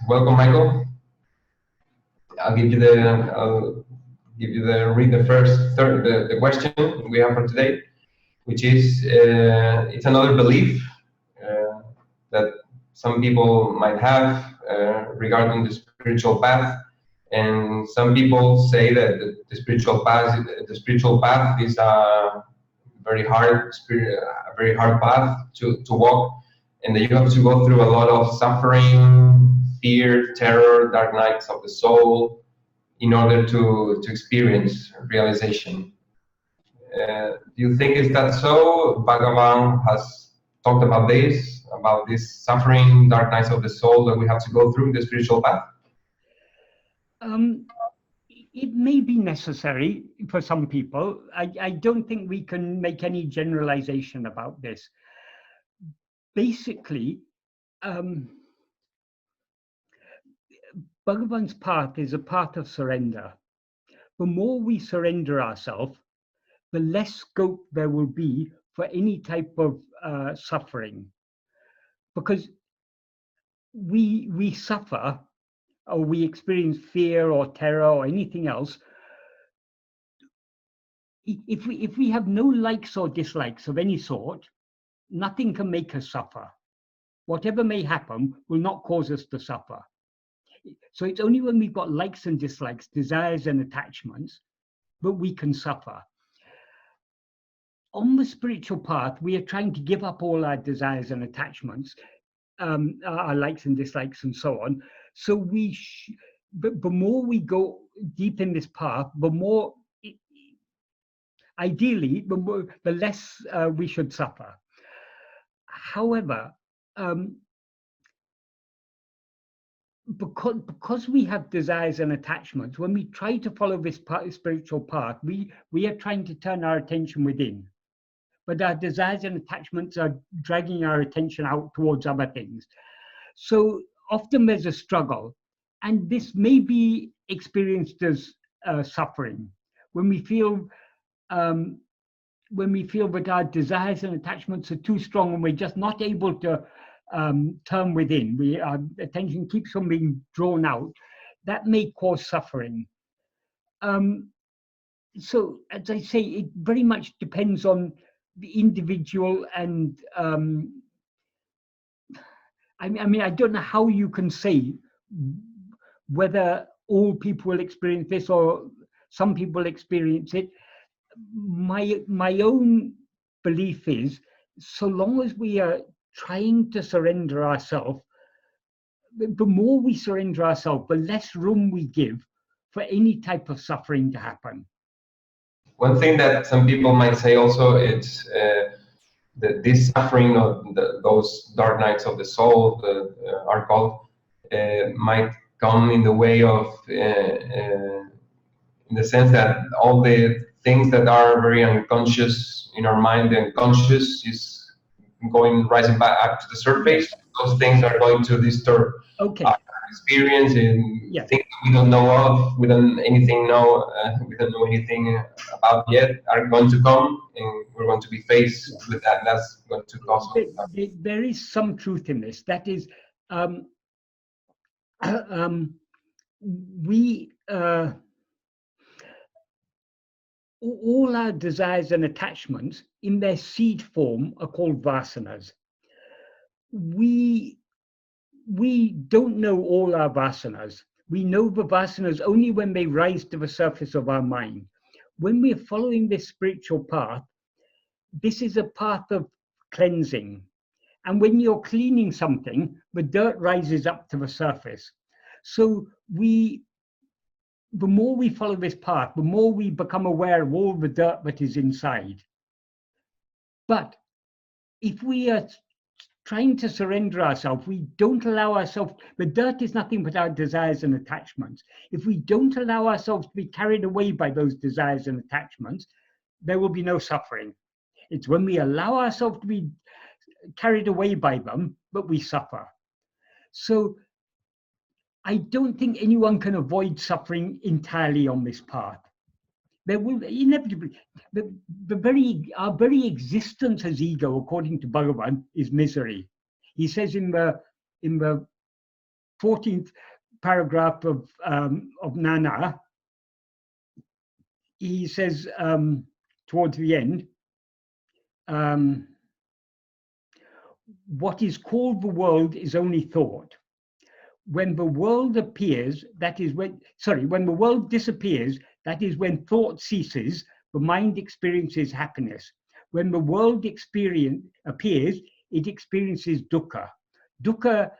Welcome, Michael. I'll give you the read the first third the question we have for today, which is it's another belief that some people might have regarding the spiritual path, and some people say that the spiritual path is a a very hard path to walk, and that you have to go through a lot of suffering, fear, terror, dark nights of the soul in order to experience realization. Do you think is that so? Bhagavan has talked about this suffering, dark nights of the soul that we have to go through in the spiritual path. It may be necessary for some people. I don't think we can make any generalization about this. Basically, Bhagavan's path is a path of surrender. The more we surrender ourselves, the less scope there will be for any type of suffering. Because we suffer, or we experience fear or terror or anything else, if we have no likes or dislikes of any sort, nothing can make us suffer. Whatever may happen will not cause us to suffer. So it's only when we've got likes and dislikes, desires and attachments, that we can suffer. On the spiritual path, we are trying to give up all our desires and attachments, our likes and dislikes and so on. So but the more we go deep in this path, the more, ideally, the less we should suffer. However, because we have desires and attachments, when we try to follow this spiritual path, we are trying to turn our attention within. But our desires and attachments are dragging our attention out towards other things. So often there's a struggle, and this may be experienced as suffering. When we feel that our desires and attachments are too strong and we're just not able to turn within, our attention keeps on being drawn out, that may cause suffering. So, as I say, it very much depends on the individual, and I mean, I don't know how you can say whether all people will experience this or some people experience it. My own belief is, so long as we are trying to surrender ourselves, the more we surrender ourselves, the less room we give for any type of suffering to happen. One thing that some people might say also is that this suffering of those dark nights of the soul that are called might come in the way of, in the sense that all the things that are very unconscious in our mind, the unconscious is rising back up to the surface. Those things are going to disturb our experience and things we don't know of, we don't know anything about yet, are going to come, and we're going to be faced with that. That's going to cause. There is some truth in this. That is, all our desires and attachments in their seed form are called vasanas. We don't know all our vasanas. We know the vasanas only when they rise to the surface of our mind. When we're following this spiritual path, this is a path of cleansing. And when you're cleaning something, the dirt rises up to the surface. So the more we follow this path, the more we become aware of all the dirt that is inside. But if we are trying to surrender ourselves, we don't allow ourselves, the dirt is nothing but our desires and attachments. If we don't allow ourselves to be carried away by those desires and attachments, there will be no suffering. It's when we allow ourselves to be carried away by them that we suffer. So I don't think anyone can avoid suffering entirely on this path. There will inevitably, our very existence as ego, according to Bhagavan, is misery. He says in the 14th paragraph of Nana, he says towards the end, what is called the world is only thought. When the world appears, that is when, when the world disappears, that is when thought ceases, the mind experiences happiness. When the world appears, it experiences dukkha. Dukkha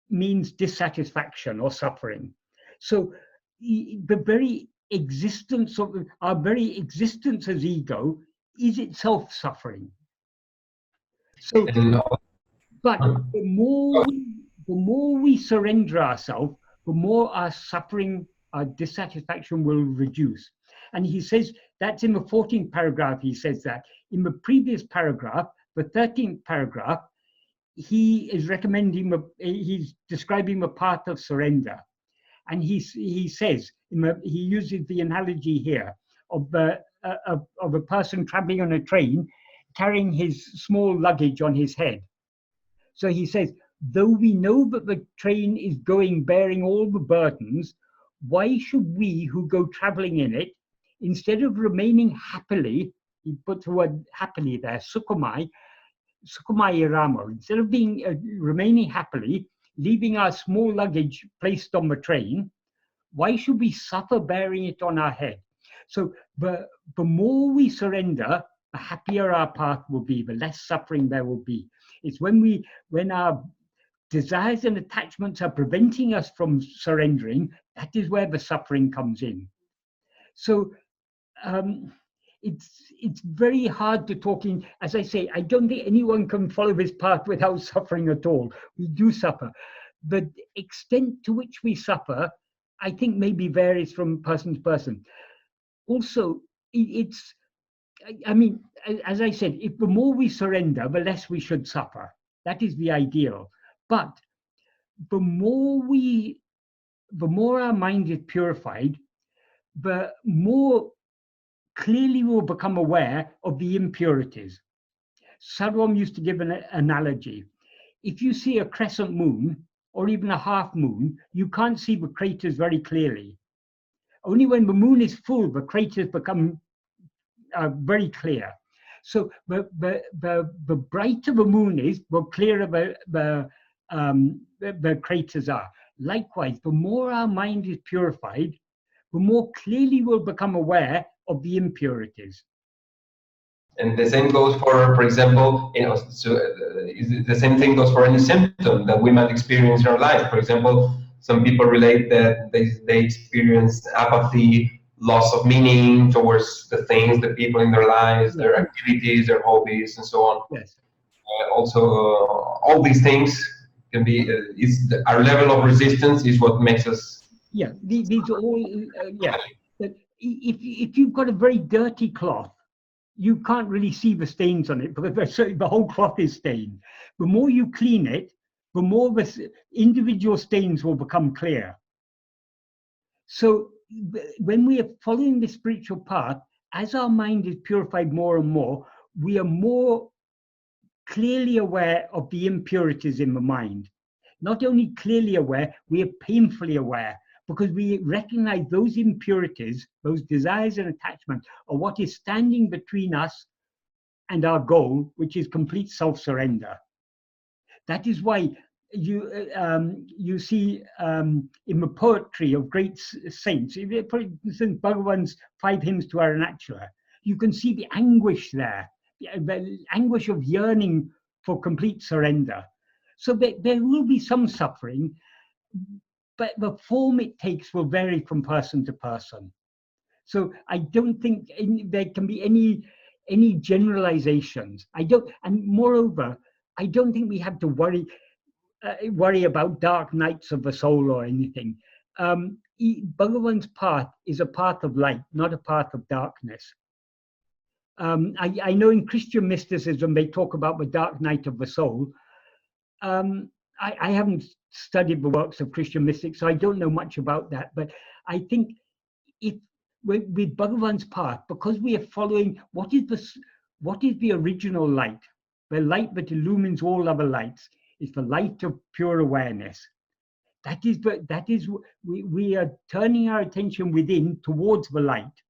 means dissatisfaction or suffering. So the very existence of our very existence as ego is itself suffering. So, but the more we surrender ourselves, the more our suffering, our dissatisfaction will reduce. And he says that's in the 14th paragraph. He says that in the previous paragraph, the 13th paragraph, he is recommending, he's describing the path of surrender. And he says, he uses the analogy here of a person traveling on a train, carrying his small luggage on his head. So he says, though we know that the train is going bearing all the burdens, why should we who go traveling in it, instead of remaining happily, he puts the word happily there, sukhumai iramo, instead of remaining happily, leaving our small luggage placed on the train, why should we suffer bearing it on our head? So the more we surrender, the happier our path will be, the less suffering there will be. It's when our desires and attachments are preventing us from surrendering, that is where the suffering comes in. So it's very hard to talk in, as I say, I don't think anyone can follow this path without suffering at all. We do suffer. The extent to which we suffer, I think, maybe varies from person to person. Also, I mean, as I said, if the more we surrender, the less we should suffer. That is the ideal. But the more our mind is purified, the more clearly we'll become aware of the impurities. Sarwam used to give an analogy. If you see a crescent moon, or even a half moon, you can't see the craters very clearly. Only when the moon is full, the craters become very clear. So the brighter the moon is, the clearer the craters are. Likewise, the more our mind is purified, the more clearly we'll become aware of the impurities. And the same goes for example, the same thing goes for any symptom that we might experience in our life. For example, some people relate that they experience apathy, loss of meaning towards the things, the people in their lives, their activities, their hobbies, and so on. Yes. Also, all these things can be, our level of resistance is what makes us. Yeah, these are all, But if you've got a very dirty cloth, you can't really see the stains on it because the whole cloth is stained. The more you clean it, the more the individual stains will become clear. So when we are following the spiritual path, as our mind is purified more and more, we are more clearly aware of the impurities in the mind. Not only clearly aware, we are painfully aware, because we recognize those impurities, those desires and attachments, are what is standing between us and our goal, which is complete self-surrender. That is why you see in the poetry of great saints, for instance, Bhagavan's 5 hymns to Arunachala, you can see the anguish there, the anguish of yearning for complete surrender. So there will be some suffering, but the form it takes will vary from person to person. So I don't think there can be any generalizations. And moreover, I don't think we have to worry about dark nights of the soul or anything. Bhagavan's path is a path of light, not a path of darkness. I know in Christian mysticism they talk about the dark night of the soul. I haven't studied the works of Christian mystics, so I don't know much about that. But I think with Bhagavan's path, because we are following what is the original light, the light that illumines all other lights, is the light of pure awareness. We are turning our attention within towards the light.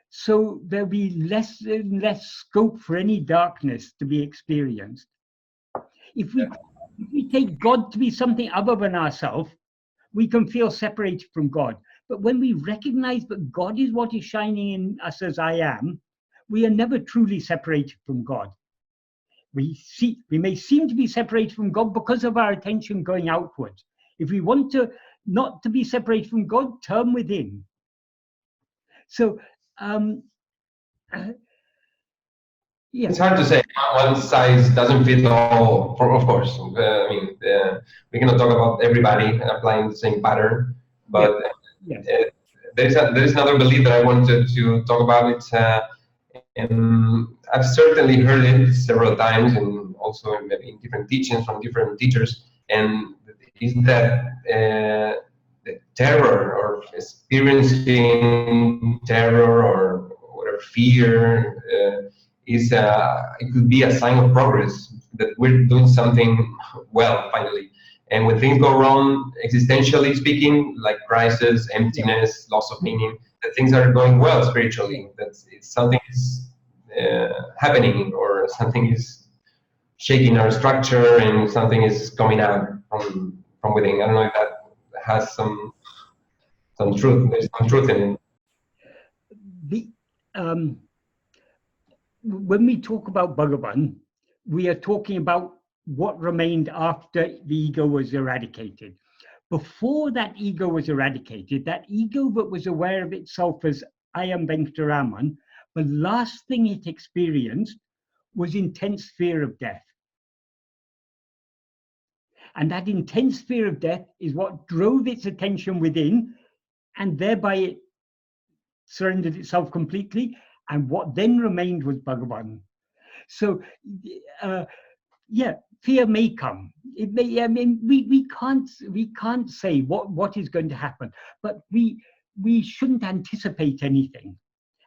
So there'll be less and less scope for any darkness to be experienced. If we take God to be something other than ourselves, we can feel separated from God. But when we recognize that God is what is shining in us as I am, we are never truly separated from God. We may seem to be separated from God because of our attention going outwards. If we want to not to be separated from God, turn within. So, yeah. It's hard to say. One size doesn't fit all. Of course, we cannot talk about everybody applying the same pattern. But yes. There's another belief that I wanted to talk about. It's I've certainly heard it several times, and also maybe in different teachings from different teachers. And is that the terror or experiencing terror or whatever fear is it could be a sign of progress, that we're doing something well finally. And when things go wrong, existentially speaking, like crisis, emptiness, loss of meaning, that things are going well spiritually, that something is happening, or something is shaking our structure, and something is coming out from within. I don't know if that has some truth. There's some truth in it. When we talk about Bhagavan, we are talking about what remained after the ego was eradicated. Before that ego was eradicated, that ego that was aware of itself as I am Venkataraman, the last thing it experienced was intense fear of death. And that intense fear of death is what drove its attention within, and thereby it surrendered itself completely. And what then remained was Bhagavan. So, fear may come. It may. I mean, we can't say what is going to happen, but we shouldn't anticipate anything,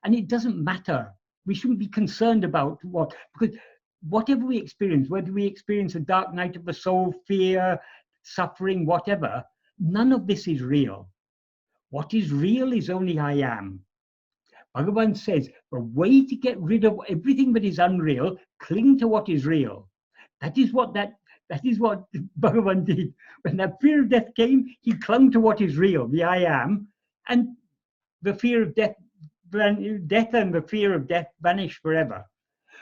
and it doesn't matter. We shouldn't be concerned about what, because whatever we experience, whether we experience a dark night of the soul, fear, suffering, whatever, none of this is real. What is real is only I am. Bhagavan says, the way to get rid of everything that is unreal, cling to what is real. That is what Bhagavan did. When that fear of death came, he clung to what is real, the I am, and the fear of death and the fear of death vanished forever.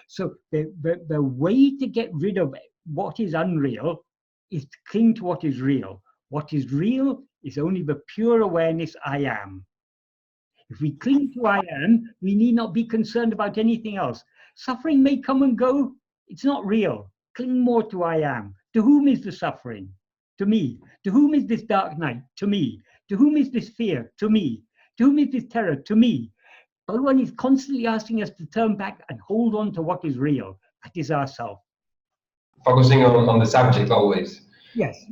So the way to get rid of what is unreal is to cling to what is real. What is real is only the pure awareness I am. If we cling to I am, we need not be concerned about anything else. Suffering may come and go. It's not real. Cling more to I am. To whom is the suffering? To me. To whom is this dark night? To me. To whom is this fear? To me. To whom is this terror? To me. Bhagavan is constantly asking us to turn back and hold on to what is real. That is ourself. Focusing on the subject always. Yes.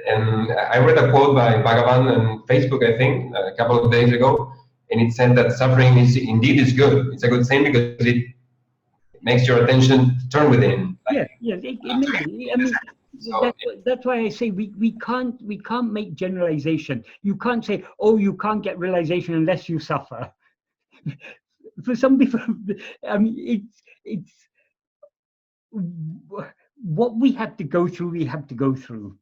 And I read a quote by Bhagavan on Facebook, I think, a couple of days ago, and it said that suffering is good. It's a good thing because it makes your attention turn within. Yes, it may be. I mean, that's why I say we can't make generalization. You can't say, oh, you can't get realization unless you suffer. For some people, I mean, it's what we have to go through. We have to go through.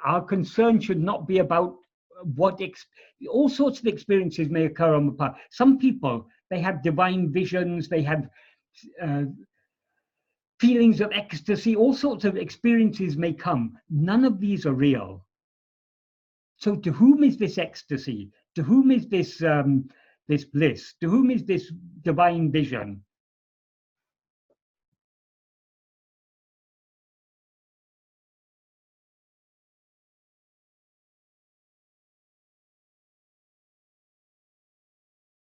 Our concern should not be about all sorts of experiences may occur on the path. Some people, they have divine visions, they have feelings of ecstasy, all sorts of experiences may come. None of these are real. So to whom is this ecstasy? To whom is this this bliss? To whom is this divine vision?